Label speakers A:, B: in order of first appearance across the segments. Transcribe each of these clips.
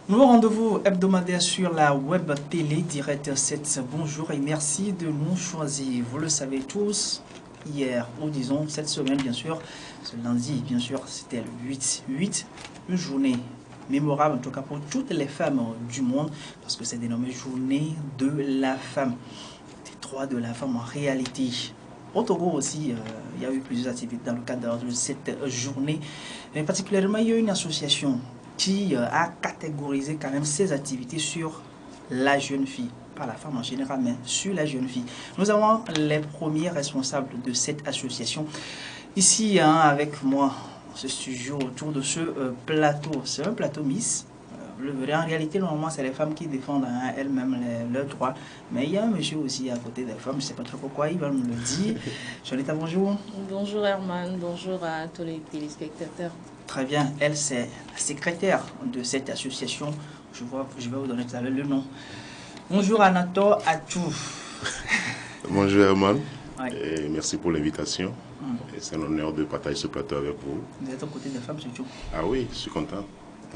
A: Nouveau rendez-vous hebdomadaire sur la web télé Direct 7. Bonjour et merci de nous choisir. Vous le savez tous, hier, ou disons cette semaine bien sûr, ce lundi bien sûr, c'était le 8, une journée mémorable en tout cas pour toutes les femmes du monde parce que c'est dénommé journée de la femme, des droits de la femme en réalité. Au Togo aussi, il y a eu plusieurs activités dans le cadre de cette journée, mais particulièrement il y a une association qui a catégorisé quand même ses activités sur la jeune fille, pas la femme en général, mais sur la jeune fille. Nous avons les premiers responsables de cette association ici avec moi, ce studio autour de ce plateau. C'est un plateau Miss. En réalité, normalement, c'est les femmes qui défendent elles-mêmes leurs droits. Mais il y a un monsieur aussi à côté des femmes, je ne sais pas trop pourquoi, il va nous le dire. Jonita, bonjour.
B: Bonjour Herman, bonjour à tous les téléspectateurs.
A: Très bien, elle c'est la secrétaire de cette association. Je vais vous donner tout à l'heure le nom. Bonjour Anato Atou.
C: Bonjour Herman,
A: Ouais.
C: et merci pour l'invitation. C'est un honneur de partager ce plateau avec vous.
A: Vous êtes aux côtés des femmes surtout.
C: Ah oui, je suis content.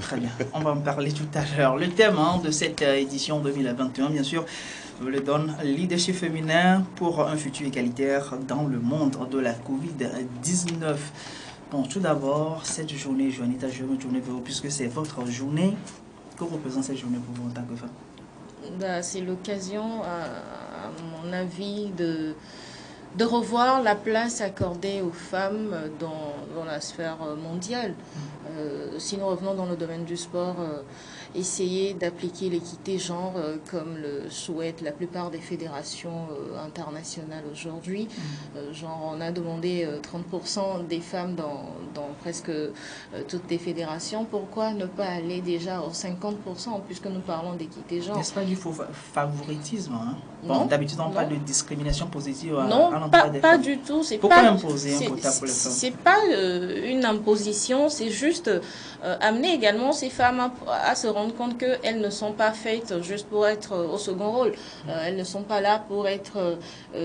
A: Très bien, on va en parler tout à l'heure. Le thème de cette édition 2021, bien sûr, je le donne, leadership féminin pour un futur égalitaire dans le monde de la Covid-19. Bon, tout d'abord, cette journée, Jonita, je vais me tourner vers vous, puisque c'est votre journée. Que représente cette journée pour vous en tant que femme?
B: C'est l'occasion, à mon avis, de revoir la place accordée aux femmes dans la sphère mondiale. Si nous revenons dans le domaine du sport, essayer d'appliquer l'équité genre comme le souhaitent la plupart des fédérations internationales aujourd'hui. Genre, on a demandé 30% des femmes dans presque toutes les fédérations. Pourquoi ne pas aller déjà aux 50% puisque nous parlons d'équité genre?
A: N'est-ce pas du faux favoritisme Bon,
B: Non,
A: d'habitude, on
B: non.
A: parle de discrimination positive à
B: Non,
A: l'endroit des
B: pas
A: femmes.
B: du tout.
A: Pourquoi imposer un quota pour les femmes?
B: C'est pas une imposition, c'est juste amener également ces femmes à se rendre compte qu'elles ne sont pas faites juste pour être au second rôle. Elles ne sont pas là pour être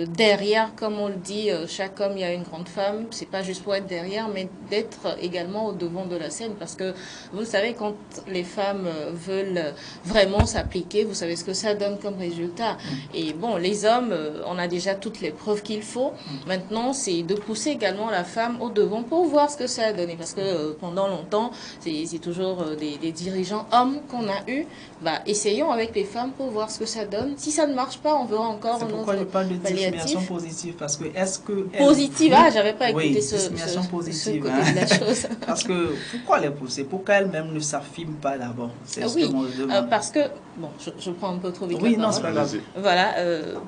B: derrière, comme on le dit, chaque homme, il y a une grande femme. C'est pas juste pour être derrière, mais d'être également au devant de la scène. Parce que vous savez, quand les femmes veulent vraiment s'appliquer, vous savez ce que ça donne comme résultat. Et bon, les hommes, on a déjà toutes les preuves qu'il faut. Maintenant, c'est de pousser également la femme au devant pour voir ce que ça a donné. Parce que pendant longtemps, c'est toujours des dirigeants hommes qu'on a eu. Bah, essayons avec les femmes pour voir ce que ça donne. Si ça ne marche pas, on verra encore
A: C'est pourquoi je parle de discrimination positive. Parce que est-ce que...
B: Positive, j'avais pas écouté ce
A: positive,
B: côté de la chose.
A: Parce que pourquoi les pousser? Pourquoi elles-mêmes ne s'affirment pas d'abord? C'est ce
B: Oui,
A: que moi je demande.
B: parce que... Bon, je prends un peu trop vite.
A: Oui, non, c'est pas grave.
B: Voilà,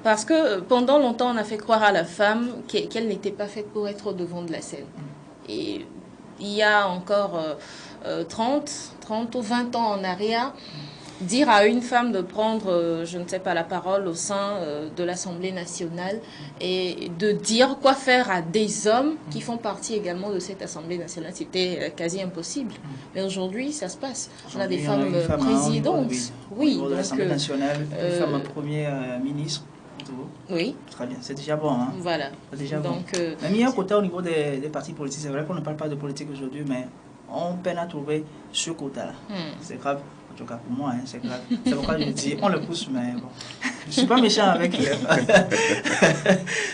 B: parce que pendant longtemps, on a fait croire à la femme qu'elle n'était pas faite pour être au devant de la scène. Et il y a encore 30 ou 20 ans en arrière, dire à une femme de prendre, je ne sais pas, la parole au sein de l'Assemblée nationale et de dire quoi faire à des hommes qui font partie également de cette Assemblée nationale, c'était quasi impossible. Mais aujourd'hui, ça se passe. On a des femmes présidentes.
A: Oui, de l'Assemblée nationale, une femme premier ministre.
B: Oui.
A: Très bien, c'est déjà bon. Hein?
B: Voilà.
A: C'est déjà bon.
B: Donc,
A: mais il y a un côté au niveau des partis politiques. C'est vrai qu'on ne parle pas de politique aujourd'hui, mais on peine à trouver ce quota-là. C'est grave. En tout cas pour moi, hein, c'est grave. C'est pourquoi je dis, on le pousse, mais bon. Je ne suis pas méchant avec les femmes.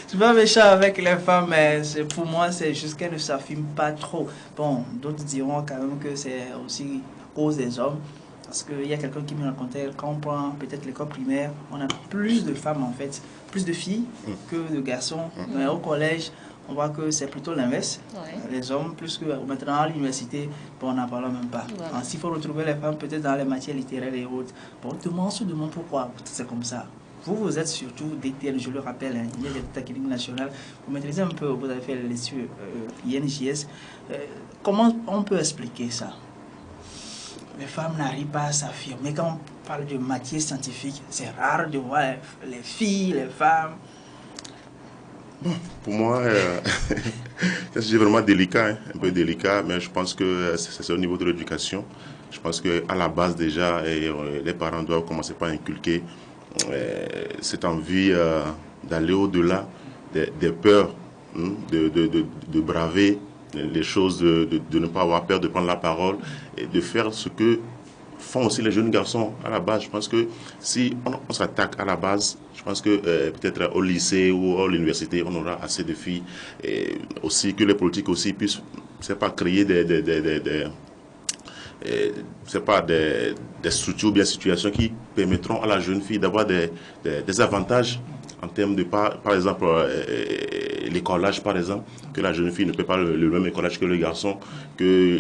A: Je suis pas méchant avec les femmes, mais pour moi, c'est juste qu'elles ne s'affirment pas trop. Bon, d'autres diront quand même que c'est aussi à cause des hommes. Parce qu'il y a quelqu'un qui me racontait, quand on prend peut-être l'école primaire, on a plus de femmes en fait, plus de filles que de garçons. Mais au collège, on voit que c'est plutôt l'inverse.
B: Ouais.
A: Les hommes, plus que maintenant à l'université, bon, on n'en parle même pas.
B: Voilà.
A: S'il faut retrouver les femmes peut-être dans les matières littéraires et autres, bon, on se demande pourquoi c'est comme ça. Vous êtes surtout DTN, je le rappelle, hein, il y a des techniques nationales. Vous maîtrisez un peu, vous avez fait les INJS. Comment on peut expliquer ça? Les femmes n'arrivent pas à s'affirmer. Quand on parle de matière scientifique, c'est rare de voir les filles, les femmes.
C: Bon, pour moi, c'est vraiment délicat, hein, un peu délicat, mais je pense que c'est au niveau de l'éducation. Je pense qu'à la base déjà, les parents doivent commencer par inculquer cette envie d'aller au-delà des peurs, de braver les choses, de ne pas avoir peur de prendre la parole et de faire ce que font aussi les jeunes garçons à la base. Je pense que si on s'attaque à la base, je pense que peut-être au lycée ou à l'université, on aura assez de filles. Et aussi que les politiques aussi puissent, c'est pas créer des structures ou bien situations qui permettront à la jeune fille d'avoir des avantages en termes de, par exemple, l'écolage, par exemple, que la jeune fille ne peut pas le même écolage que le garçon, que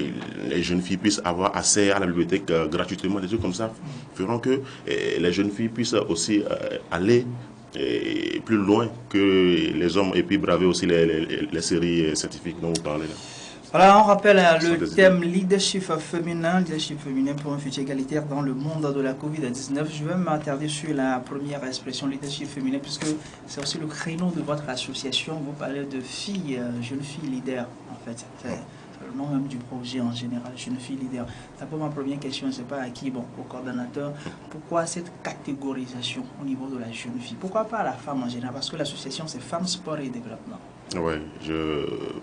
C: les jeunes filles puissent avoir accès à la bibliothèque gratuitement, des trucs comme ça feront que les jeunes filles puissent aussi aller plus loin que les hommes et puis braver aussi les séries scientifiques dont vous parlez là.
A: Voilà, on rappelle le thème leadership féminin pour un futur égalitaire dans le monde de la Covid-19. Je vais m'attarder sur la première expression leadership féminin puisque c'est aussi le créneau de votre association. Vous parlez de filles, jeunes filles leaders en fait. C'est le nom même du projet en général, jeunes filles leaders. D'abord, ma première question, c'est pas à qui, bon, au coordonnateur, pourquoi cette catégorisation au niveau de la jeune fille? Pourquoi pas à la femme en général? Parce que l'association c'est Femmes, Sport et Développement.
C: Oui,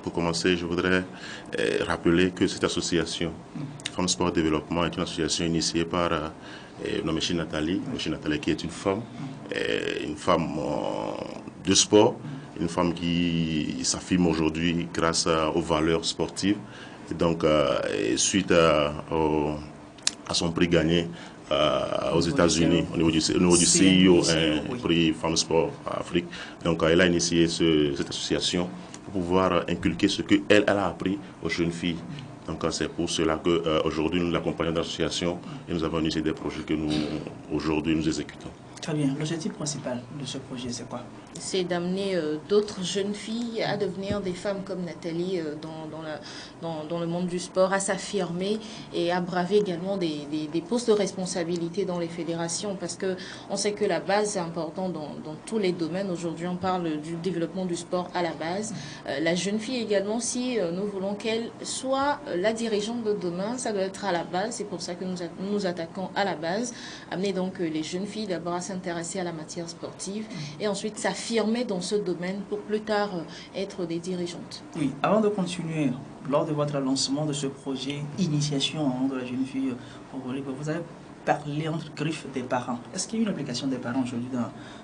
C: pour commencer, je voudrais rappeler que cette association, Femmes Sport Développement, est une association initiée par Noméchi Nathalie, qui est une femme de sport, une femme qui s'affirme aujourd'hui grâce aux valeurs sportives. Et donc, suite à son prix gagné aux États-Unis, au niveau du CEO, prix Femmes Sport Afrique. Donc, elle a initié cette association pour pouvoir inculquer ce qu'elle a appris aux jeunes filles. Donc, c'est pour cela qu'aujourd'hui, nous l'accompagnons dans l'association et nous avons initié des projets que aujourd'hui, nous exécutons.
A: Très bien. L'objectif principal de ce projet, c'est quoi?
B: C'est d'amener d'autres jeunes filles à devenir des femmes comme Nathalie dans le monde du sport, à s'affirmer et à braver également des postes de responsabilité dans les fédérations. Parce qu'on sait que la base est importante dans tous les domaines. Aujourd'hui, on parle du développement du sport à la base. La jeune fille également, si nous voulons qu'elle soit la dirigeante de demain, ça doit être à la base. C'est pour ça que nous nous attaquons à la base. Amener donc les jeunes filles d'abord à s'intéresser à la matière sportive et ensuite s'affirmer dans ce domaine pour plus tard être des dirigeantes.
A: Oui, avant de continuer, lors de votre lancement de ce projet Initiation de la jeune fille au volleyball, vous avez parlé entre griffes des parents. Est-ce qu'il y a une implication des parents aujourd'hui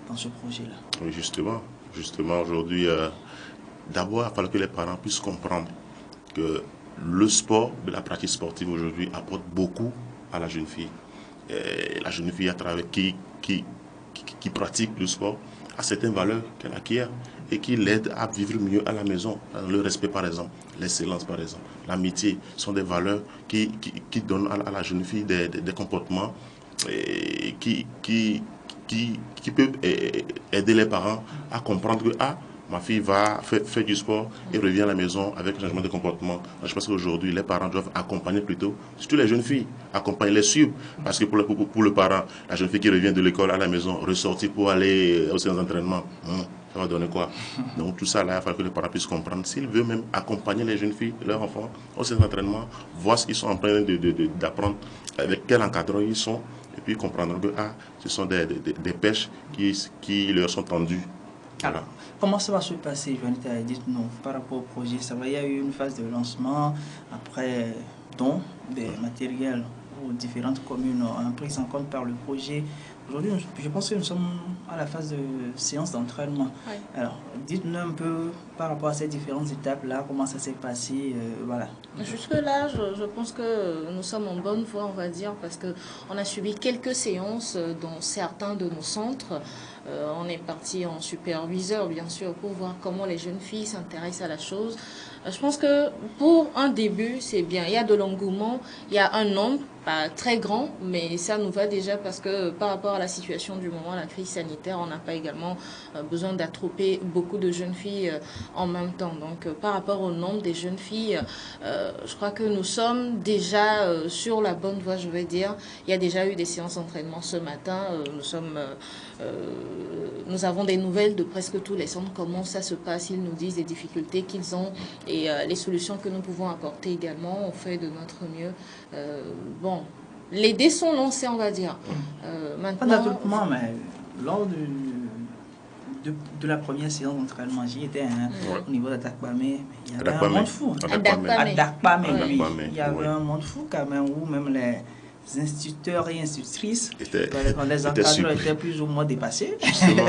A: dans ce projet-là?
C: Oui, justement aujourd'hui, d'abord, il va falloir que les parents puissent comprendre que le sport, la pratique sportive aujourd'hui apporte beaucoup à la jeune fille. Et la jeune fille à travers qui pratique le sport a certaines valeurs qu'elle acquiert et qui l'aident à vivre mieux à la maison. Le respect par exemple, l'excellence par exemple, l'amitié sont des valeurs qui donnent à la jeune fille des comportements qui peuvent aider les parents à comprendre que ma fille va faire du sport et revient à la maison avec un changement de comportement. Je pense qu'aujourd'hui, les parents doivent accompagner plutôt, surtout les jeunes filles, accompagner, les suivre. Parce que pour le parent, la jeune fille qui revient de l'école à la maison, ressortir pour aller aux séances d'entraînement, ça va donner quoi? Donc tout ça, là, il va falloir que les parents puissent comprendre. S'ils veulent même accompagner les jeunes filles, leurs enfants, aux séances d'entraînement, voir ce qu'ils sont en train d'apprendre, avec quel encadrant ils sont, et puis comprendre que ce sont des pêches qui leur sont tendues.
A: Alors, comment ça va se passer, Juanita? Dites-nous, par rapport au projet, il y a eu une phase de lancement, après don des matériels aux différentes communes prises en compte par le projet. Aujourd'hui, je pense que nous sommes à la phase de séance d'entraînement. Oui. Alors, dites-nous un peu par rapport à ces différentes étapes-là, comment ça s'est passé, voilà.
B: Jusque-là, je pense que nous sommes en bonne voie, on va dire, parce qu'on a suivi quelques séances dans certains de nos centres. On est parti en superviseur, bien sûr, pour voir comment les jeunes filles s'intéressent à la chose. Je pense que pour un début, c'est bien. Il y a de l'engouement, il y a un nombre, pas très grand, mais ça nous va déjà parce que par rapport à la situation du moment, la crise sanitaire, on n'a pas également besoin d'attroper beaucoup de jeunes filles en même temps. Donc par rapport au nombre des jeunes filles, je crois que nous sommes déjà sur la bonne voie, je vais dire. Il y a déjà eu des séances d'entraînement ce matin. Nous avons des nouvelles de presque tous les centres, comment ça se passe, ils nous disent les difficultés qu'ils ont et les solutions que nous pouvons apporter également. On fait de notre mieux. Bon, les dés sont lancés, on va dire.
A: Maintenant, mais lors de la première séance d'entraînement, j'y étais au niveau d'Adakpame, il y avait un monde fou.
B: Adakpame,
A: oui. Il y avait un monde fou quand même où même instituteurs et institutrices, quand les
C: étaient
A: encadreurs
C: surpris.
A: étaient plus ou moins dépassés.
C: Justement.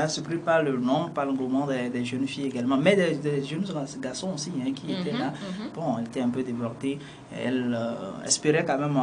A: Surpris par le nombre, par l'engouement des jeunes filles également, mais des jeunes garçons aussi qui étaient là. Bon, elles étaient un peu débordées. Elles espéraient quand même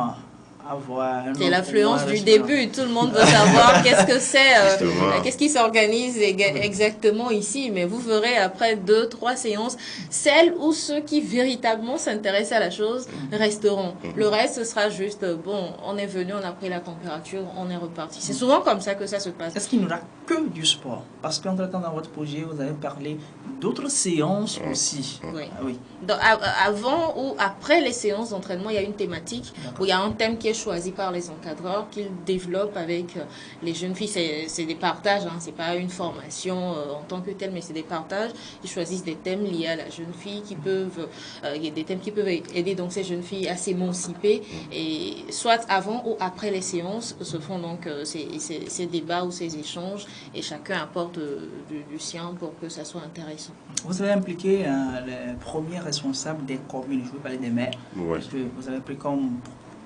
A: avoir un
B: c'est l'affluence du
A: restaurant.
B: début. Tout le monde veut savoir qu'est-ce que c'est,
C: Justement.
B: qu'est-ce qui s'organise exactement ici. Mais vous verrez après 2-3 séances, celles ou ceux qui véritablement s'intéressent à la chose resteront. Le reste, ce sera juste, bon, on est venu, on a pris la température, on est reparti. C'est souvent comme ça que ça se passe.
A: Est-ce qu'il n'y aura que du sport? Parce qu'entre-temps, dans votre projet, vous avez parlé d'autres séances aussi.
B: Oui.
A: Ah oui.
B: Donc, avant ou après les séances d'entraînement, il y a une thématique où il y a un thème qui est choisi par les encadreurs qu'ils développent avec les jeunes filles. C'est des partages, hein, c'est pas une formation en tant que telle, mais c'est des partages. Ils choisissent des thèmes liés à la jeune fille qui peuvent, il y a des thèmes qui peuvent aider donc ces jeunes filles à s'émanciper. Et soit avant ou après les séances se font donc ces débats ou ces échanges et chacun apporte du sien pour que ça soit intéressant.
A: Vous avez impliqué les premiers responsables des communes, je veux parler des maires,
C: Ouais.
A: parce que vous avez pris comme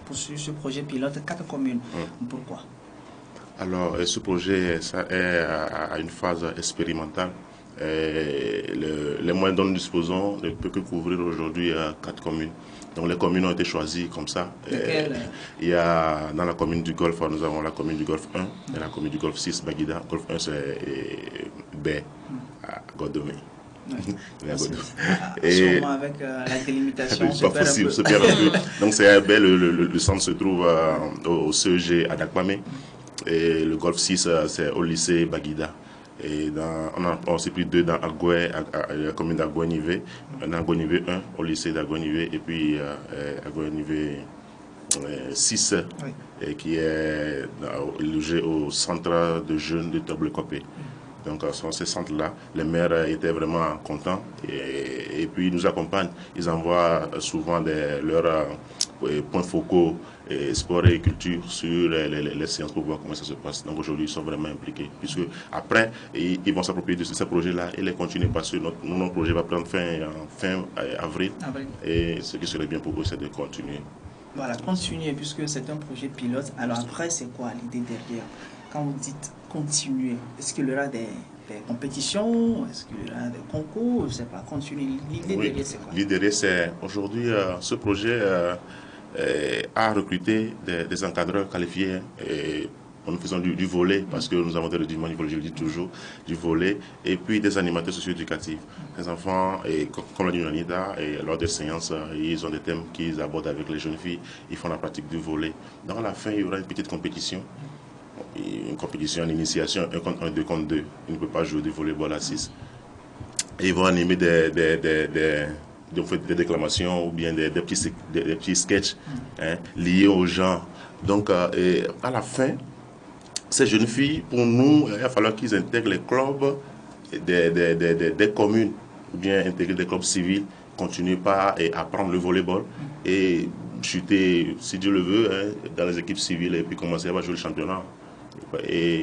A: pour ce projet pilote 4 communes. Pourquoi?
C: Alors, ce projet ça est à une phase expérimentale. Les moyens dont nous disposons ne peuvent que couvrir aujourd'hui 4 communes. Donc les communes ont été choisies comme ça. Il y a dans la commune du Golfe, nous avons la commune du Golfe 1 et la commune du Golfe 6, Baguida. Golfe 1 c'est Baie, à Godomé.
A: Et avec la délimitation,
C: c'est pas possible, se perd un peu. Donc c'est Baie, le centre se trouve au CEG à Dakwame. Et le Golfe 6 c'est au lycée Baguida. Et on a aussi pris 2 dans Agoué, la commune d'Agoué-Nivé, dans Agoué-Nivé 1 au lycée d'Agoué-Nivé et puis Agoué-Nivé 6 et qui est logé au centre de jeunes de Toble-Copé. Donc, sur ces centres-là, les maires étaient vraiment contents et puis ils nous accompagnent. Ils envoient souvent leurs points focaux, sport et culture sur les séances pour voir comment ça se passe. Donc, aujourd'hui, ils sont vraiment impliqués. Puisque après, ils vont s'approprier de ce projet-là et les continuer parce que notre projet va prendre fin avril. Et ce qui serait bien pour eux, c'est de continuer.
A: Voilà, continuer puisque c'est un projet pilote. Alors après, c'est quoi l'idée derrière? Quand vous dites continuer, est-ce qu'il y aura des compétitions? Est-ce qu'il y aura des concours? Je ne sais pas, continuer. L'idée derrière, c'est quoi?
C: L'idée derrière, c'est aujourd'hui, ce projet a recruté des encadreurs qualifiés. Et nous faisons du volley, parce que nous avons des rudiments du volley, je le dis toujours, du volley, et puis des animateurs socio-éducatifs. Les enfants, et comme l'a dit Anita, et lors des séances, ils ont des thèmes qu'ils abordent avec les jeunes filles, ils font la pratique du volley. Dans la fin, il y aura une petite compétition. Une compétition en initiation, 1 contre 1, 2 contre 2. Ils ne peuvent pas jouer du volleyball à 6. Et ils vont animer des déclamations ou bien des petits sketchs liés aux gens. Donc, à la fin, ces jeunes filles, pour nous, il va falloir qu'ils intègrent les clubs des communes ou bien intégrer des clubs civils, continuer par apprendre le volleyball et chuter, si Dieu le veut, dans les équipes civiles et puis commencer à jouer le championnat.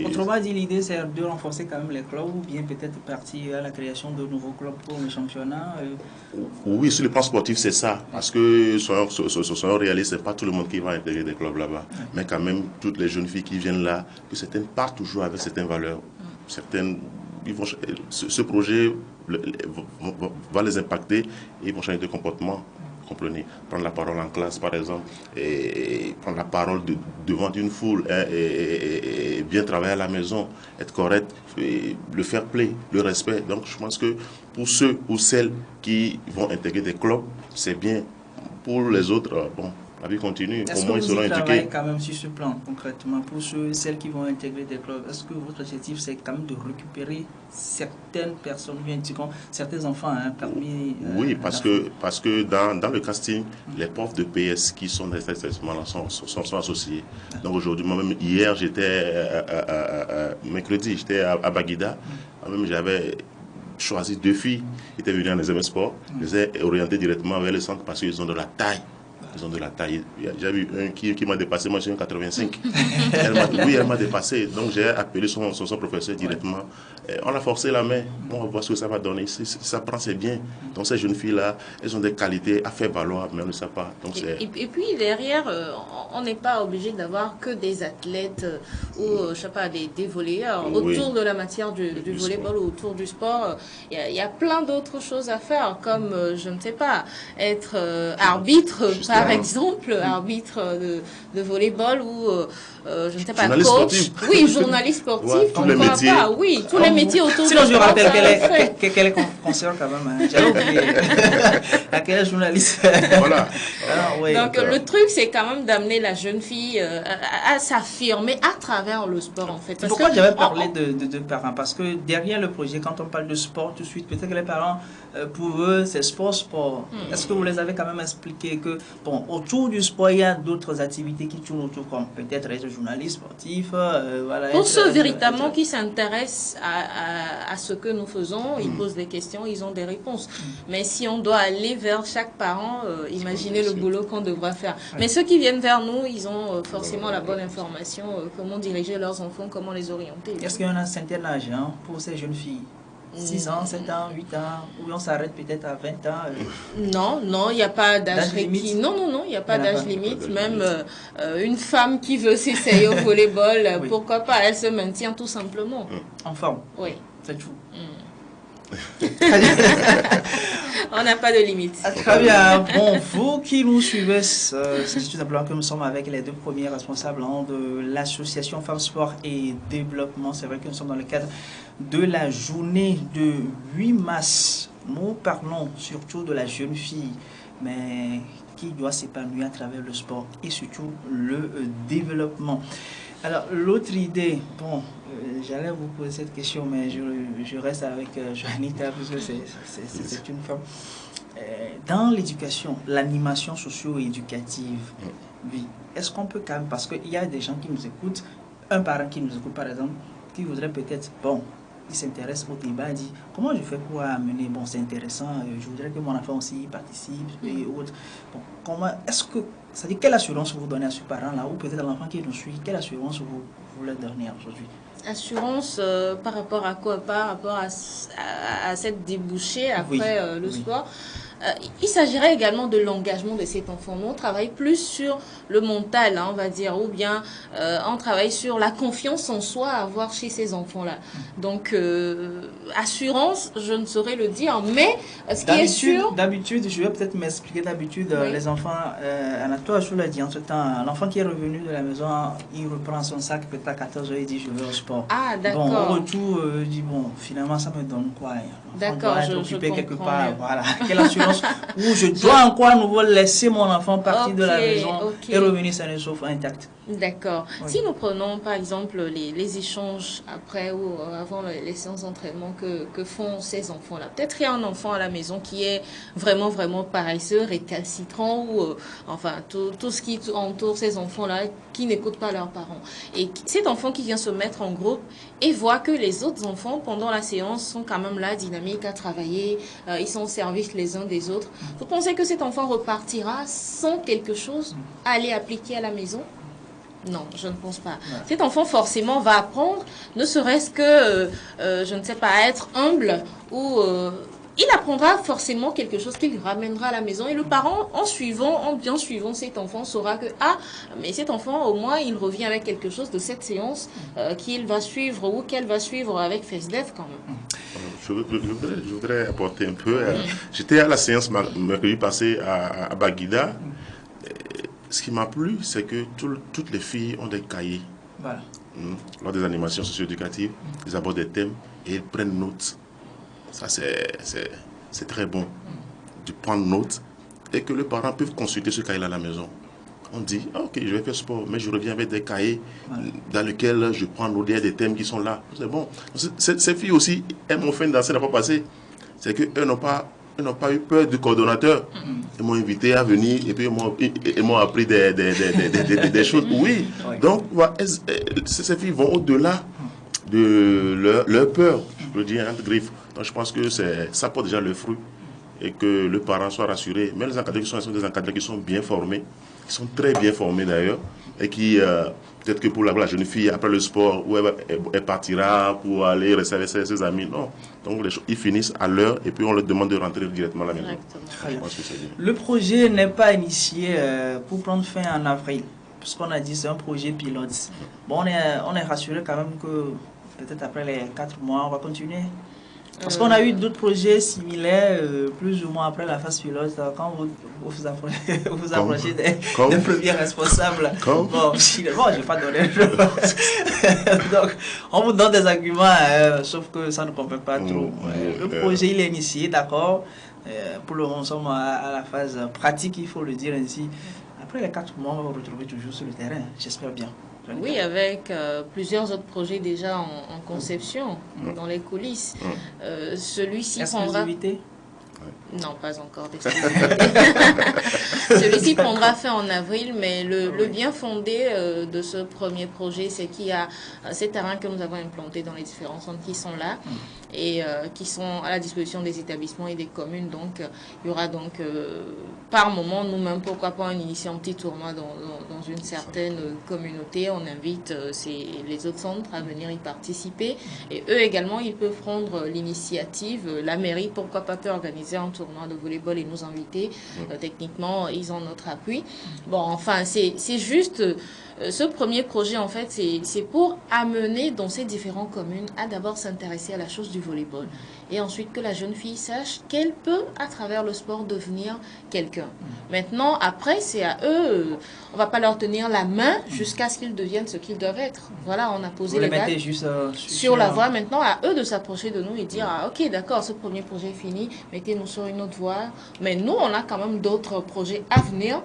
A: Autrement dit, l'idée c'est de renforcer quand même les clubs ou bien peut-être partir à la création de nouveaux clubs pour le championnat.
C: Oui, sur le plan sportif, c'est ça. Parce que, soyons réalistes, ce n'est pas tout le monde qui va intégrer des clubs là-bas. Mais quand même, toutes les jeunes filles qui viennent là, que certaines partent toujours avec certaines valeurs. Certaines, ce projet va les impacter et ils vont changer de comportement. Comprenez, prendre la parole en classe par exemple et prendre la parole devant une foule et bien travailler à la maison, être correct, le fair play, le respect. Donc je pense que pour ceux ou celles qui vont intégrer des clubs, c'est bien. Pour les autres, bon, la vie continue.
A: Est-ce que vous y travaillez quand même sur ce plan concrètement pour ceux et celles qui vont intégrer des clubs? Est-ce que votre objectif c'est quand même de récupérer certaines personnes, bien certains enfants parmi...
C: Oui, parce que dans le casting, les profs de PS qui sont dans cet établissement-là sont associés. Donc aujourd'hui, moi-même, hier, mercredi, j'étais à Baguida. Moi-même, j'avais choisi 2 filles qui étaient venues en examen sport. Je les ai orientées directement vers le centre parce qu'ils ont de la taille. ils ont de la taille. J'ai vu un qui m'a dépassé, moi j'ai 1,85. Elle m'a dépassé. Donc j'ai appelé son professeur directement. On a forcé la main. On va voir ce que ça va donner. Si ça prend, c'est bien. Donc ces jeunes filles-là, elles ont des qualités à faire valoir, mais on ne sait pas. Donc,
B: et puis derrière, on n'est pas obligé d'avoir que des athlètes ou je sais pas, des volleyeurs. Autour de la matière du volleyball ou autour du sport, il y a plein d'autres choses à faire, comme, je ne sais pas, être arbitre, par exemple, arbitre de volleyball ou, je ne sais pas,
C: journaliste
B: coach.
C: Sportif.
B: Oui, journaliste sportif.
C: Tous les métiers.
B: Pas, oui, tous les métiers autour
A: sinon,
B: du sport.
A: Sinon, je rappelle qu'elle est conseillère quand même. Hein. J'avais oublié. Quelle est journaliste.
C: Voilà.
A: Alors, oui.
B: Donc, le truc, c'est quand même d'amener la jeune fille à s'affirmer à travers le sport, en fait.
A: Pourquoi j'avais parlé de parents? Parce que derrière le projet, quand on parle de sport, tout de suite, peut-être que les parents, pour eux, c'est sport. Est-ce que vous les avez quand même expliqué que, bon, autour du sport, il y a d'autres activités qui tournent autour, comme peut-être être journaliste sportif, voilà.
B: Pour ceux véritablement qui s'intéressent à ce que nous faisons, ils posent des questions, ils ont des réponses. Mais si on doit aller vers chaque parent, imaginez le boulot qu'on devra faire. Mais ceux qui viennent vers nous, ils ont forcément la bonne information, comment diriger leurs enfants, comment les orienter.
A: Est-ce qu'il y a un certain âge pour ces jeunes filles? 6 ans, 7 ans, 8 ans, ou on s'arrête peut-être à 20 ans
B: Non, il n'y a pas d'âge limite. Non, il n'y a pas d'âge limite. Même une femme qui veut s'essayer au volleyball, pourquoi pas? Elle se maintient tout simplement.
A: En forme?
B: Oui.
A: C'est tout.
B: On n'a pas de limite.
A: Très bien. Bon, vous qui nous suivez, c'est tout simplement que nous sommes avec les deux premiers responsables de l'association Femmes Sport et Développement. C'est vrai que nous sommes dans le cadre de la journée de 8 mars. Nous parlons surtout de la jeune fille, mais qui doit s'épanouir à travers le sport et surtout le développement. Alors, l'autre idée, bon, j'allais vous poser cette question, mais je reste avec Joanita, parce que c'est une femme. Dans l'éducation, l'animation socio-éducative, oui, est-ce qu'on peut quand même, parce qu'il y a des gens qui nous écoutent, un parent qui nous écoute par exemple, qui voudrait peut-être, bon, il s'intéresse au débat, il dit, comment je fais pour amener, bon, c'est intéressant, je voudrais que mon enfant aussi participe, et autres. Bon, comment, est-ce que, c'est-à-dire, quelle assurance vous donnez à ce parent-là, ou peut-être à l'enfant qui nous suit, quelle assurance vous leur donnez aujourd'hui?
B: Assurance par rapport à quoi? Par rapport à cette débouchée après le sport. Il s'agirait également de l'engagement de cet enfant. Nous, on travaille plus sur le mental, on va dire, ou bien on travaille sur la confiance en soi à avoir chez ces enfants-là. Donc, assurance, je ne saurais le dire, mais ce qui est sûr...
A: D'habitude, je vais peut-être m'expliquer, d'habitude, les enfants, Anatole, je l'ai dit en ce temps, l'enfant qui est revenu de la maison, il reprend son sac, peut-être à 14 h, il dit, je vais au sport.
B: Ah, d'accord.
A: Bon, au retour, il dit, bon, finalement, ça me donne quoi?
B: D'accord, je
A: occupé quelque part,
B: mieux.
A: voilà. Quelle assurance où je dois encore à nouveau laisser mon enfant partir de la maison et revenir sain et sauf intact.
B: D'accord. Si nous prenons par exemple les échanges après ou avant les séances d'entraînement que font ces enfants-là, peut-être il y a un enfant à la maison qui est vraiment paresseux, récalcitrant ou enfin tout ce qui entoure ces enfants-là qui n'écoutent pas leurs parents. Et cet enfant qui vient se mettre en groupe et voit que les autres enfants pendant la séance sont quand même là, dynamiques à travailler, ils sont au service les uns des autres. Vous pensez que cet enfant repartira sans quelque chose à aller appliquer à la maison? Non, je ne pense pas. Ouais. Cet enfant forcément va apprendre, ne serait-ce que, je ne sais pas, être humble ou... il apprendra forcément quelque chose qu'il ramènera à la maison et le parent, en bien suivant cet enfant, saura que, ah, mais cet enfant, au moins, il revient avec quelque chose de cette séance qu'il va suivre ou qu'elle va suivre avec FESDEF quand même.
C: Je voudrais apporter un peu. J'étais à la séance mercredi passé à Baguida. Ce qui m'a plu, c'est que toutes les filles ont des cahiers. Voilà. Lors des animations socio-éducatives, ils abordent des thèmes et ils prennent note. Ça, c'est très bon de prendre note et que les parents peuvent consulter ce cahier-là à la maison. On dit, ok, je vais faire sport, mais je reviens avec des cahiers dans lesquels je prends note des thèmes qui sont là. C'est bon. Ces filles aussi, elles m'ont fait danser la fois passée. C'est qu'elles n'ont pas eu peur du coordonnateur. Ils m'ont invité à venir et puis ils m'ont appris des choses. Oui. Donc, ces filles vont au-delà de leur peur, je peux dire, entre griffes. Donc, je pense que ça porte déjà le fruit. et que le parent soit rassuré. Mais les encadrés qui sont des encadrés qui sont bien formés, qui sont très bien formés d'ailleurs, et qui, peut-être que pour la jeune fille, après le sport, où elle partira pour aller rester avec ses amis, non. Donc ils finissent à l'heure et puis on leur demande de rentrer directement à la maison. Je pense que c'est bien.
A: Le projet n'est pas initié pour prendre fin en avril, puisqu'on a dit c'est un projet pilote. Bon, on est rassuré quand même que peut-être après les 4 mois, on va continuer. Parce qu'on a eu d'autres projets similaires, plus ou moins après la phase pilote, quand vous approchez des premiers responsables. Bon, je ne vais pas donner le Donc, on vous donne des arguments, sauf que ça ne convainc pas trop. Le projet, il est initié, d'accord. Pour le moment, nous sommes à la phase pratique, il faut le dire ainsi. Après les 4 mois, on va vous retrouver toujours sur le terrain, j'espère bien.
B: Oui, avec plusieurs autres projets déjà en conception, dans les coulisses. Celui-ci prendra... Non, pas encore d'exclusivité. Celui-ci prendra fin en avril, mais le bien fondé de ce premier projet, c'est qu'il y a ces terrains que nous avons implantés dans les différents centres qui sont là et qui sont à la disposition des établissements et des communes. Donc, il y aura donc par moment, nous-mêmes, pourquoi pas, initier un petit tournoi dans une certaine communauté. On invite les autres centres à venir y participer. Et eux également, ils peuvent prendre l'initiative. La mairie, pourquoi pas, peut organiser un tournoi de volleyball et nous inviter. Techniquement, ils ont notre appui. Bon, enfin, c'est juste... ce premier projet, en fait, c'est pour amener dans ces différentes communes à d'abord s'intéresser à la chose du volleyball. Et ensuite que la jeune fille sache qu'elle peut, à travers le sport, devenir quelqu'un. Maintenant, après, c'est à eux. On ne va pas leur tenir la main jusqu'à ce qu'ils deviennent ce qu'ils doivent être. Voilà, on a posé les dates
A: juste,
B: sur la voie. Maintenant, à eux de s'approcher de nous et dire, ah, ok, d'accord, ce premier projet est fini, mettez-nous sur une autre voie. Mais nous, on a quand même d'autres projets à venir.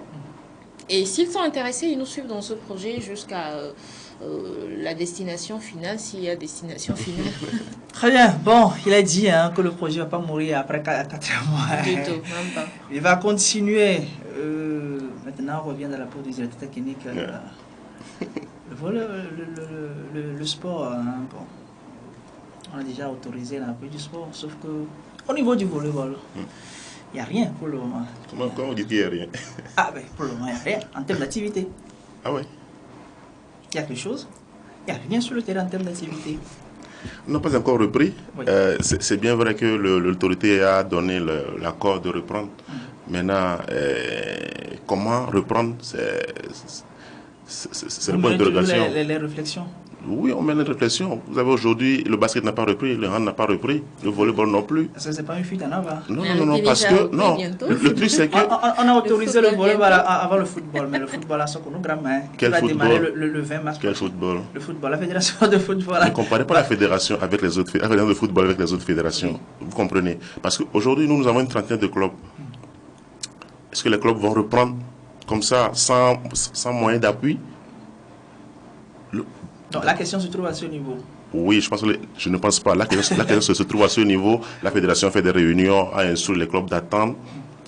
B: Et s'ils sont intéressés, ils nous suivent dans ce projet jusqu'à la destination finale, s'il y a destination finale.
A: Très bien. Bon, il a dit que le projet ne va pas mourir après 4 mois.
B: Du tout, même pas.
A: Il va continuer. Maintenant, on revient dans la peau des études techniques. Le sport, bon, on a déjà autorisé l'appui du sport, sauf que au niveau du volleyball, il n'y a rien pour le moment.
C: Comment on dit qu'il n'y a rien?
A: Ah ben, pour le moment, il n'y a rien en termes d'activité.
C: Ah ouais?
A: Il y a quelque chose? Il n'y a rien sur le terrain en termes d'activité.
C: On n'a pas encore repris.
A: Oui.
C: C'est bien vrai que l'autorité a donné l'accord de reprendre. Maintenant, comment reprendre? C'est le point d'interrogation.
A: Les réflexions.
C: Oui, on mène une réflexion. Vous avez aujourd'hui, le basket n'a pas repris, le hand n'a pas repris, le volleyball non plus.
A: Est-ce que ce n'est pas une fuite en avant?
C: Non, parce que, non, le truc c'est que...
A: On a autorisé le volleyball avant le football, mais le football a son chronogramme, qui va démarrer le 20 mars.
C: Quel football?
A: Le football, la fédération de football.
C: Ne comparez pas la fédération avec les autres, la fédération de football avec les autres fédérations. Vous comprenez? Parce qu'aujourd'hui, nous avons une trentaine de clubs. Est-ce que les clubs vont reprendre comme ça, sans moyen d'appui?
A: Donc la question se trouve à ce niveau.
C: Oui, je ne pense pas. La question se trouve à ce niveau. La fédération fait des réunions, a instruit les clubs d'attendre.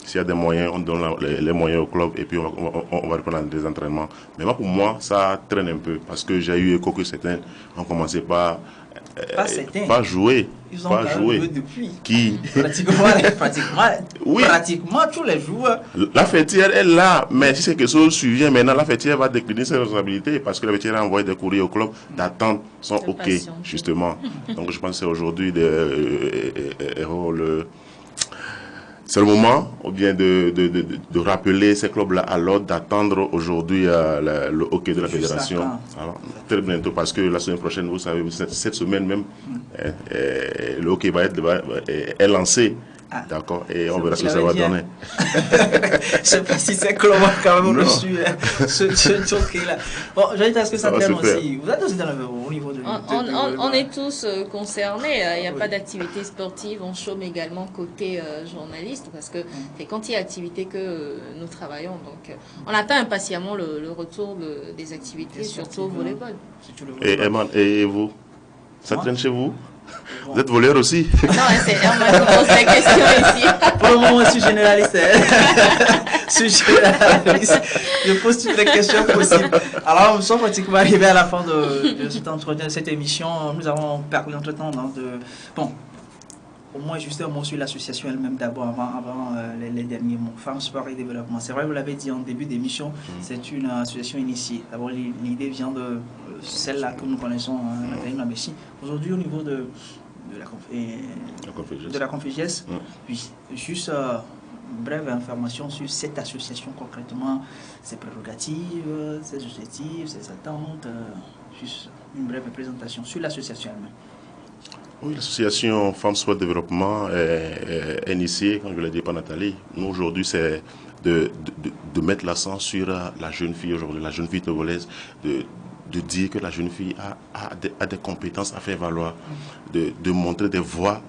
C: S'il y a des moyens, on donne les moyens au club et puis on va reprendre des entraînements. Mais moi, pour moi, ça traîne un peu parce que j'ai eu écho que certains ont commencé par pas jouer.
A: Ils ont joué depuis.
C: Qui
A: pratiquement tous les jours.
C: La fêtière est là, mais si c'est quelque chose survient maintenant, la fêtière va décliner ses responsabilités parce que la fêtière a envoyé des courriers au club d'attente, sont OK, justement. Donc je pense que c'est aujourd'hui c'est le moment, ou bien de rappeler ces clubs-là à l'ordre, d'attendre aujourd'hui le hockey de la fédération. Alors, très bientôt, parce que la semaine prochaine, vous savez, cette semaine même, le hockey est lancé. Ah, d'accord, et on verra ce que ça va donner.
A: Je ne sais pas si c'est Clément quand même reçu ce hockey-là. Bon, j'allais dire, est-ce que ça traîne aussi? Vous êtes aussi au niveau de...
B: On est tous concernés. Il n'y a pas d'activité sportive. On chôme également côté journaliste parce que c'est quand il y a activité que nous travaillons. Donc, on attend impatiemment le retour des activités, surtout au volleyball.
C: Et vous? Ça traîne chez vous? Vous êtes voleur aussi?
B: Non, c'est Herman qui pose la question ici.
A: Pour le moment, je suis généraliste. Je pose toutes les questions possibles. Alors, nous sommes pratiquement arrivés à la fin de cet entretien, de cette émission. Nous avons perdu entre-temps. Bon, au moins juste un mot sur l'association elle-même d'abord, avant les derniers mots. Femmes, Sport et Développement. C'est vrai, vous l'avez dit en début d'émission, c'est une association initiée. D'abord, l'idée vient de celle-là que nous connaissons, Nathalie Nabessi. Aujourd'hui, au niveau de la Confégies, puis juste une brève information sur cette association concrètement, ses prérogatives, ses objectifs, ses attentes, juste une brève présentation sur l'association elle-même.
C: Oui, l'association Femmes Sport Développement est initiée, comme je l'ai dit par Nathalie. Nous, aujourd'hui, c'est de mettre l'accent sur la jeune fille aujourd'hui, la jeune fille togolaise, de dire que la jeune fille a des compétences à faire valoir, de montrer des voies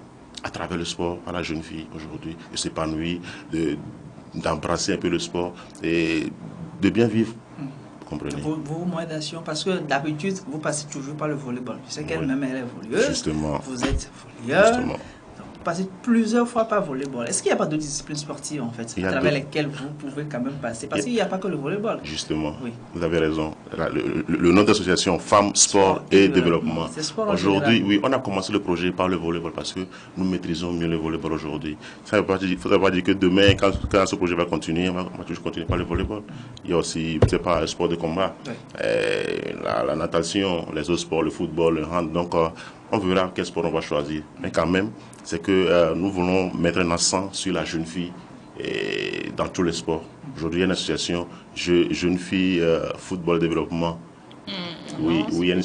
C: à travers le sport à la jeune fille aujourd'hui, de s'épanouir, d'embrasser un peu le sport et de bien vivre.
A: Vos moyens d'action, parce que d'habitude, vous passez toujours par le volleyball. Je sais qu'elle-même, elle est volleyeur.
C: Justement.
A: Vous êtes volleyeur.
C: Justement.
A: Vous passez plusieurs fois par volleyball. Est-ce qu'il n'y a pas d'autres disciplines sportives, en fait, à travers lesquelles vous pouvez quand même passer? Parce qu'il n'y a pas que le volleyball.
C: Justement.
A: Oui.
C: Vous avez raison. Le nom d'association Femmes, Sport et Développement. Aujourd'hui, oui, on a commencé le projet par le volleyball parce que nous maîtrisons mieux le volleyball aujourd'hui. Ça ne veut pas dire que demain, quand ce projet va continuer, on va toujours continuer par le volleyball. Il y a aussi, c'est pas un sport de combat. Oui. La natation, les autres sports, le football, le hand. Donc, on verra quel sport on va choisir. Mais quand même, c'est que nous voulons mettre un accent sur la jeune fille dans tous les sports. Aujourd'hui, il y a une association jeune fille football développement. Oui, il y a une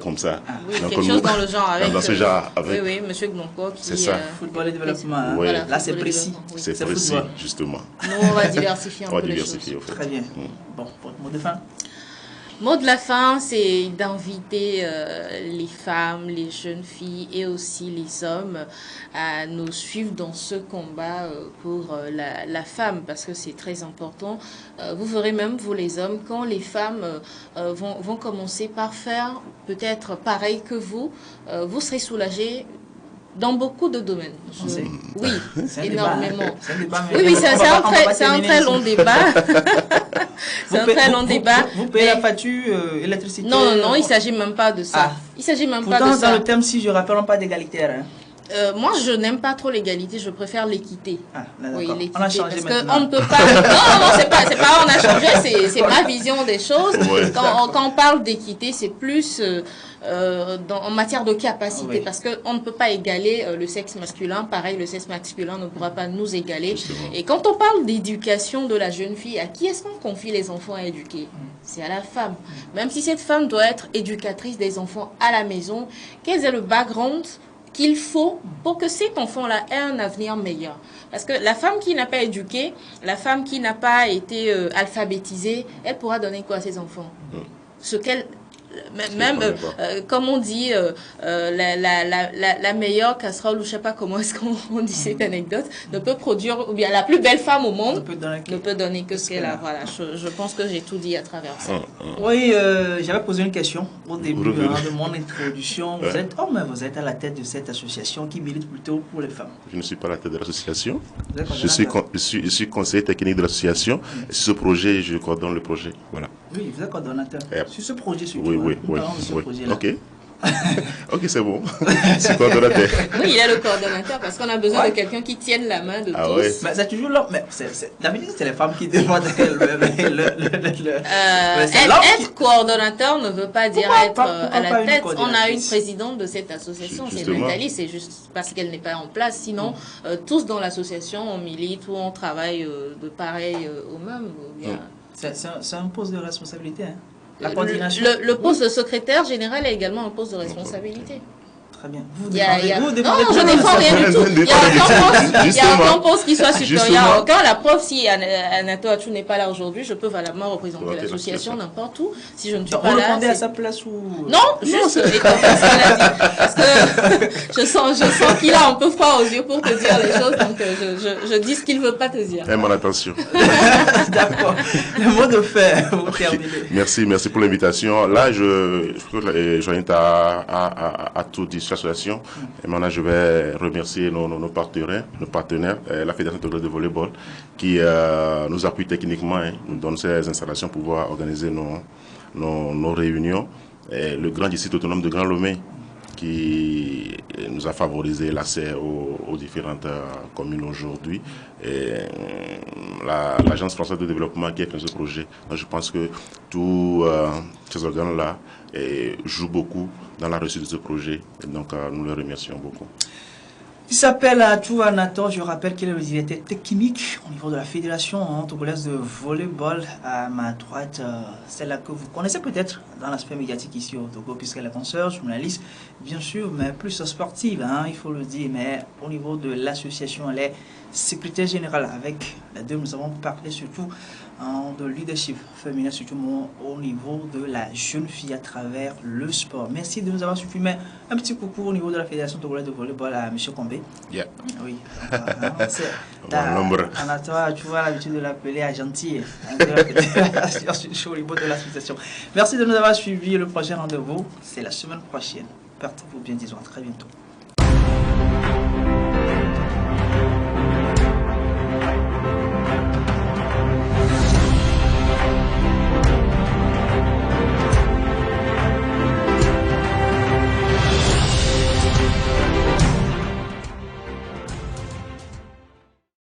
C: comme ça.
B: Oui, donc, quelque chose dans le genre.
C: Dans ce genre. Avec,
B: oui, monsieur Gnonko qui...
C: C'est ça.
A: Football et développement.
C: Oui.
A: Voilà, là, c'est précis.
B: Oui.
C: C'est précis, justement.
B: Nous, on va diversifier un peu les choses.
A: Très bien. Bon, pour le mot de fin.
B: Mot de la fin, c'est d'inviter les femmes, les jeunes filles et aussi les hommes à nous suivre dans ce combat pour la femme, parce que c'est très important. Vous verrez même, vous les hommes, quand les femmes vont commencer par faire peut-être pareil que vous serez soulagés dans beaucoup de domaines. Oui, énormément. Oui, c'est un très long débat. C'est un très long débat.
A: Vous payez la facture électricité?
B: Non, il ne s'agit même pas de ça. Il s'agit même pas de ça.
A: Pourtant, dans le thème, si je rappelle, on parle d'égalitaire.
B: Moi, je n'aime pas trop l'égalité, je préfère l'équité.
A: Oui, l'équité. On a changé maintenant.
B: On ne peut pas... Non, c'est pas on a changé, c'est ma vision des choses. Quand on parle d'équité, c'est plus en matière de capacité, parce qu'on ne peut pas égaler le sexe masculin. Pareil, le sexe masculin ne pourra pas nous égaler. Justement. Et quand on parle d'éducation de la jeune fille, à qui est-ce qu'on confie les enfants à éduquer? C'est à la femme. Même si cette femme doit être éducatrice des enfants à la maison, quel est le background qu'il faut pour que cet enfant-là ait un avenir meilleur. Parce que la femme qui n'a pas éduqué, la femme qui n'a pas été alphabétisée, elle pourra donner quoi à ses enfants? Ce qu'elle... Même, comme on dit, la meilleure casserole, ou je ne sais pas comment est-ce qu'on dit cette anecdote, ne peut produire, ou bien la plus belle femme au monde ne peut donner que ce qu'elle a. Voilà, je pense que j'ai tout dit à travers ça.
A: Oui, j'avais posé une question au début de mon introduction. Vous êtes homme, mais vous êtes à la tête de cette association qui milite plutôt pour les femmes.
C: Je ne suis pas à la tête de l'association. Je suis conseiller technique de l'association. Sur ce projet, je coordonne le projet. Voilà.
A: Oui, vous êtes coordonnateur. Sur ce projet, surtout.
C: Oui. Ok. Ok, c'est bon. C'est coordonnateur.
B: Oui, il est le coordonnateur parce qu'on a besoin de quelqu'un qui tienne la main de tous.
A: Ouais. Mais c'est toujours l'homme. Mais d'habitude, c'est les femmes qui demandent
B: être coordonnateur ne veut pas dire être à la tête. On a une présidente de cette association, c'est Nathalie. C'est juste parce qu'elle n'est pas en place. Sinon, tous dans l'association, on milite ou on travaille de pareil au même.
A: C'est un poste de responsabilité. La coordination.
B: Le poste de secrétaire général est également un poste de responsabilité.
A: Très bien.
B: Non, je ne défends rien du tout. Il n'y a aucun poste qui soit supérieur. Quand la preuve, si Anato Achou n'est pas là aujourd'hui, je peux valablement représenter l'association n'importe où. Si je ne suis pas là.
A: On répondait à sa place ou...
B: Non, juste parce que je sens qu'il a un peu froid aux yeux pour te dire les choses, donc je dis ce qu'il ne veut pas te dire.
C: Aime mon attention.
A: D'accord. Le mot de fer pour terminer.
C: Merci pour l'invitation. Là, je invite à tout dire association. Et maintenant, je vais remercier nos partenaires, la Fédération de volleyball, qui nous appuie techniquement, nous donne ces installations pour pouvoir organiser nos réunions. Et le grand district autonome de Grand Lomé, qui nous a favorisé l'accès aux différentes communes aujourd'hui. Et l'Agence française de développement qui a fait ce projet. Donc, je pense que tous ces organes-là jouent beaucoup dans la réussite de ce projet. Et donc, nous les remercions beaucoup.
A: Il s'appelle Touva Nator, je rappelle qu'il est le directeur technique au niveau de la fédération togolaise de volleyball. À ma droite, celle-là que vous connaissez peut-être dans l'aspect médiatique ici au Togo, puisqu'elle est consoeur, journaliste, bien sûr, mais plus sportive, il faut le dire. Mais au niveau de l'association, elle est secrétaire générale. Avec les deux, nous avons parlé surtout de leadership féminin, surtout au niveau de la jeune fille à travers le sport. Merci de nous avoir suivis. Mais un petit coucou au niveau de la fédération togolaise de volleyball à M. Combé.
C: Yeah.
A: Oui. Tu vois l'habitude de l'appeler à gentil au niveau de l'association. Merci de nous avoir suivis. Le prochain rendez-vous, c'est la semaine prochaine. Portez-vous bien, disons à très bientôt.